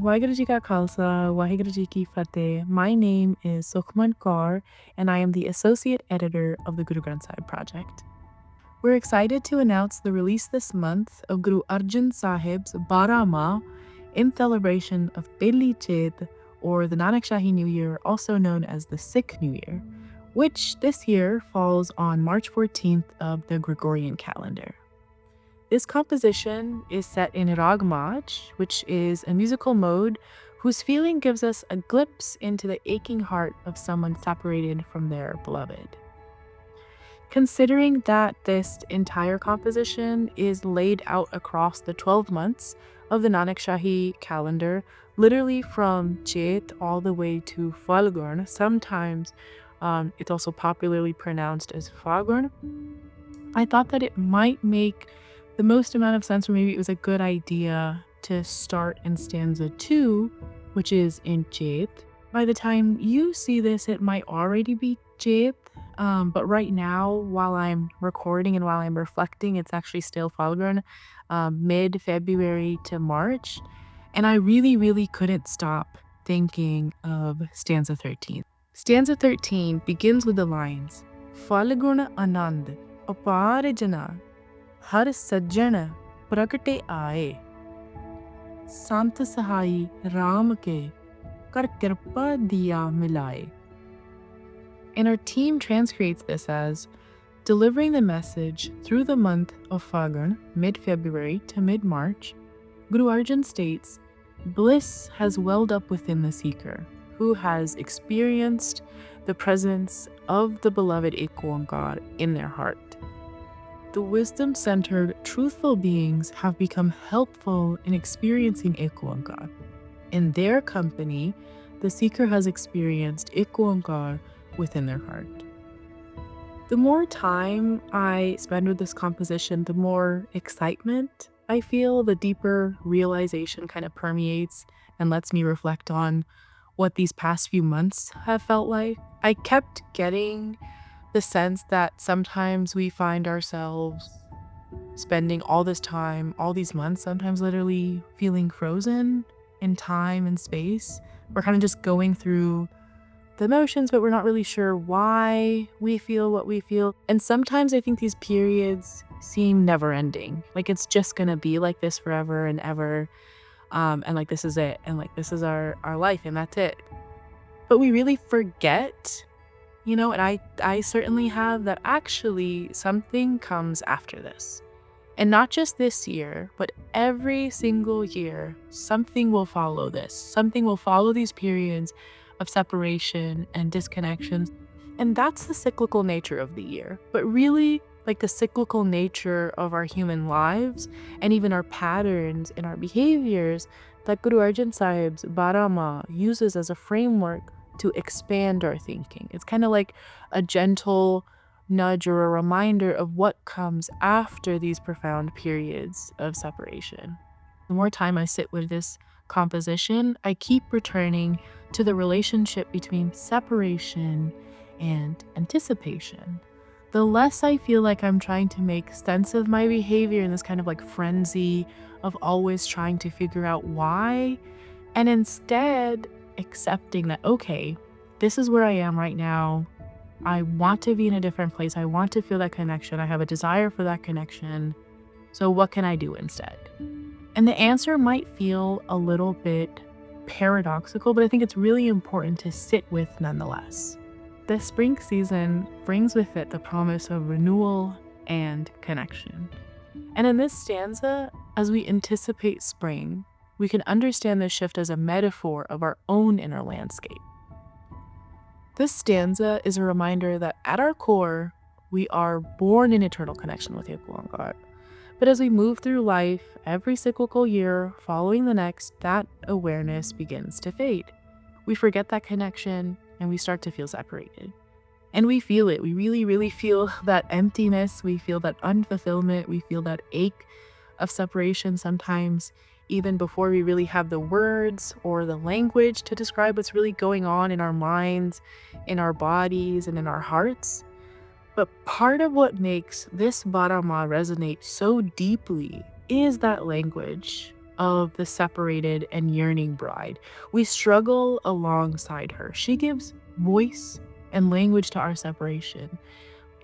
Waheguru Ji Ka Khalsa, Waheguru Ji Ki Fateh. My name is Sukhman Kaur, and I am the Associate Editor of the Guru Granth Sahib Project. We're excited to announce the release this month of Guru Arjan Sahib's Barah Maha in celebration of Pehli Chet, or the Nanakshahi New Year, also known as the Sikh New Year, which this year falls on March 14th of the Gregorian calendar. This composition is set in Rag Majh, which is a musical mode whose feeling gives us a glimpse into the aching heart of someone separated from their beloved. Considering that this entire composition is laid out across the 12 months of the Nanakshahi calendar, literally from Chet all the way to Falgun, sometimes it's also popularly pronounced as Fagun, I thought that it might make the most amount of sense, or maybe it was a good idea to start in stanza 2, which is in Chet. By the time you see this, it might already be Chet, but right now, while I'm recording and while I'm reflecting, it's actually still Falgun, mid-February to March, and I really couldn't stop thinking of stanza 13. Stanza 13 begins with the lines, Falgun Anand, Apar Jana, Har Sajjan Prakate Aaye, Sant Sahai Ram Ke Kar Kirpa Diya Milaye. And our team transcreates this as delivering the message through the month of Fagun, mid-February to mid-March. Guru Arjan states, bliss has welled up within the seeker, who has experienced the presence of the beloved IkOankar in their heart. The wisdom-centered, truthful beings have become helpful in experiencing IkOankar. In their company, the seeker has experienced IkOankar within their heart. The more time I spend with this composition, the more excitement I feel, the deeper realization kind of permeates and lets me reflect on what these past few months have felt like. I kept getting the sense that sometimes we find ourselves spending all this time, all these months, sometimes literally feeling frozen in time and space. We're kind of just going through the emotions, but we're not really sure why we feel what we feel. And sometimes I think these periods seem never ending. Like it's just gonna be like this forever and ever. And like this is it. And like this is our life and that's it. But we really forget, and I certainly have, that actually something comes after this. And not just this year, but every single year, something will follow this. Something will follow these periods of separation and disconnection. And that's the cyclical nature of the year. But really, like the cyclical nature of our human lives and even our patterns and our behaviors that Guru Arjan Sahib's Barah Maha uses as a framework to expand our thinking. It's kind of like a gentle nudge or a reminder of what comes after these profound periods of separation. The more time I sit with this composition, I keep returning to the relationship between separation and anticipation. The less I feel like I'm trying to make sense of my behavior in this kind of like frenzy of always trying to figure out why, and instead accepting that, okay, this is where I am right now. I want to be in a different place. I want to feel that connection. I have a desire for that connection. So what can I do instead? And the answer might feel a little bit paradoxical, but I think it's really important to sit with nonetheless. The spring season brings with it the promise of renewal and connection. And in this stanza, as we anticipate spring, we can understand this shift as a metaphor of our own inner landscape. This stanza is a reminder that at our core, we are born in eternal connection with IkOankar. But as we move through life, every cyclical year following the next, that awareness begins to fade. We forget that connection and we start to feel separated. And we feel it. We really feel that emptiness. We feel that unfulfillment. We feel that ache of separation sometimes even before we really have the words or the language to describe what's really going on in our minds, in our bodies, and in our hearts. But part of what makes this Barah Maha resonate so deeply is that language of the separated and yearning bride. We struggle alongside her. She gives voice and language to our separation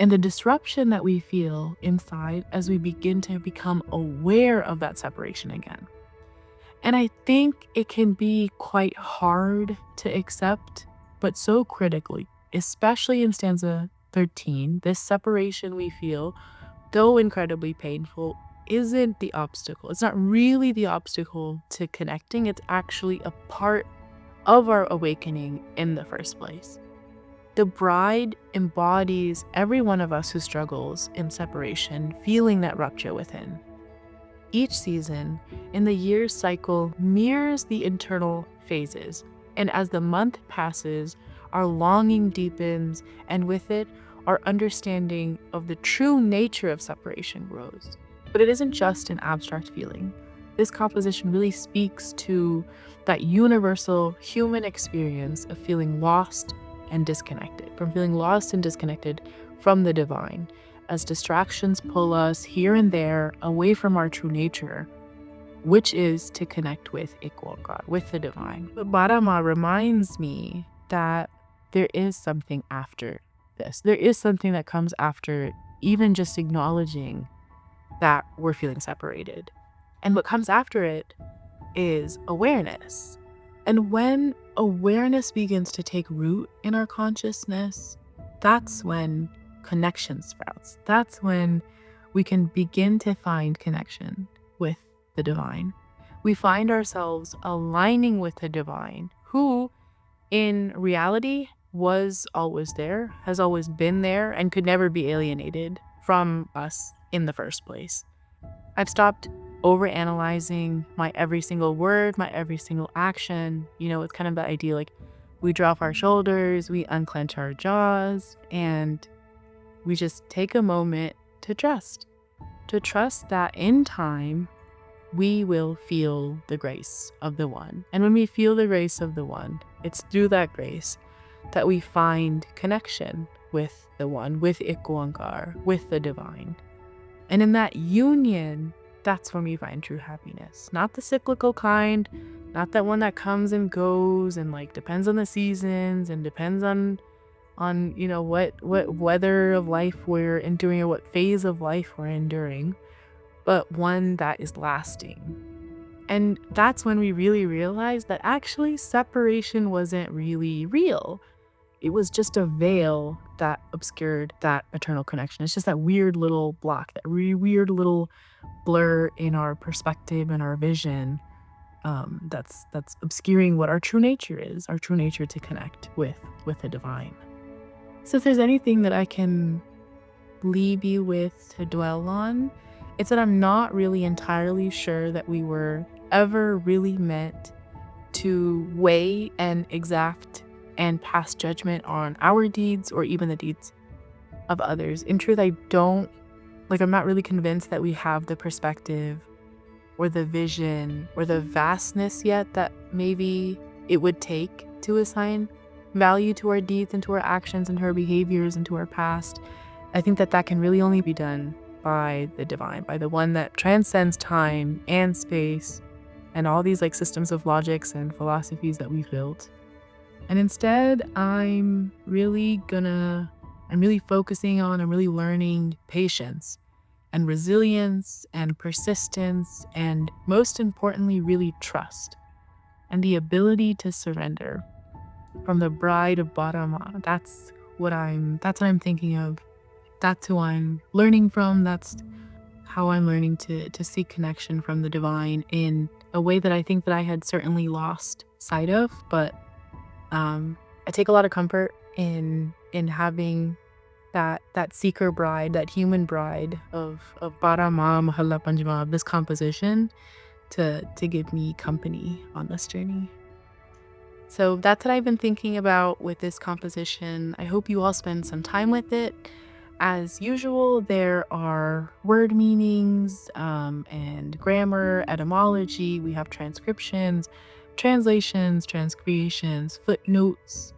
and the disruption that we feel inside as we begin to become aware of that separation again. And I think it can be quite hard to accept, but so critically, especially in stanza 13, this separation we feel, though incredibly painful, isn't the obstacle. It's not really the obstacle to connecting. It's actually a part of our awakening in the first place. The bride embodies every one of us who struggles in separation, feeling that rupture within. Each season in the year's cycle mirrors the internal phases, and as the month passes, our longing deepens, and with it, our understanding of the true nature of separation grows. But it isn't just an abstract feeling. This composition really speaks to that universal human experience of feeling lost and disconnected, from the divine, as distractions pull us here and there away from our true nature, which is to connect with IkOankar, with the divine. But Barah Maha reminds me that there is something after this. There is something that comes after even just acknowledging that we're feeling separated. And what comes after it is awareness. And when awareness begins to take root in our consciousness, that's when connection sprouts. That's when we can begin to find connection with the divine. We find ourselves aligning with the divine, who in reality was always there, has always been there, and could never be alienated from us in the first place. I've stopped overanalyzing my every single word, my every single action. It's kind of the idea like we drop our shoulders, we unclench our jaws, and we just take a moment to trust that in time we will feel the grace of the one. And when we feel the grace of the one, it's through that grace that we find connection with the one, with IkOankar, with the divine. And in that union, that's when we find true happiness. Not the cyclical kind, not that one that comes and goes and depends on the seasons and depends on what weather of life we're enduring or what phase of life we're enduring, but one that is lasting. And that's when we really realize that actually separation wasn't really real. It was just a veil that obscured that eternal connection. It's just that weird little block, that weird little blur in our perspective and our vision that's obscuring what our true nature is, our true nature to connect with the divine. So if there's anything that I can leave you with to dwell on, it's that I'm not really entirely sure that we were ever really meant to weigh and exact and pass judgment on our deeds or even the deeds of others. In truth, I'm not really convinced that we have the perspective or the vision or the vastness yet that maybe it would take to assign value to our deeds and to our actions and to our behaviors and to our past. I think that can really only be done by the divine, by the one that transcends time and space and all these systems of logics and philosophies that we've built. And instead, I'm really focusing on, I'm really learning patience and resilience and persistence, and most importantly, really trust and the ability to surrender from the bride of Barah Maha. That's what I'm thinking of. That's who I'm learning from. That's how I'm learning to seek connection from the divine in a way that I think that I had certainly lost sight of. But I take a lot of comfort in having that seeker bride, that human bride of Barah Maha, Mahala Panjama, of this composition to give me company on this journey. So that's what I've been thinking about with this composition. I hope you all spend some time with it. As usual, there are word meanings and grammar, etymology. We have transcriptions, translations, transcreations, footnotes,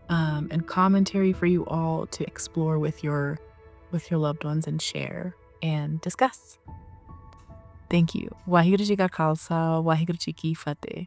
and commentary for you all to explore with your loved ones and share and discuss. Thank you. Waheguru Ji Ka Khalsa, Waheguru Ji Ki Fateh.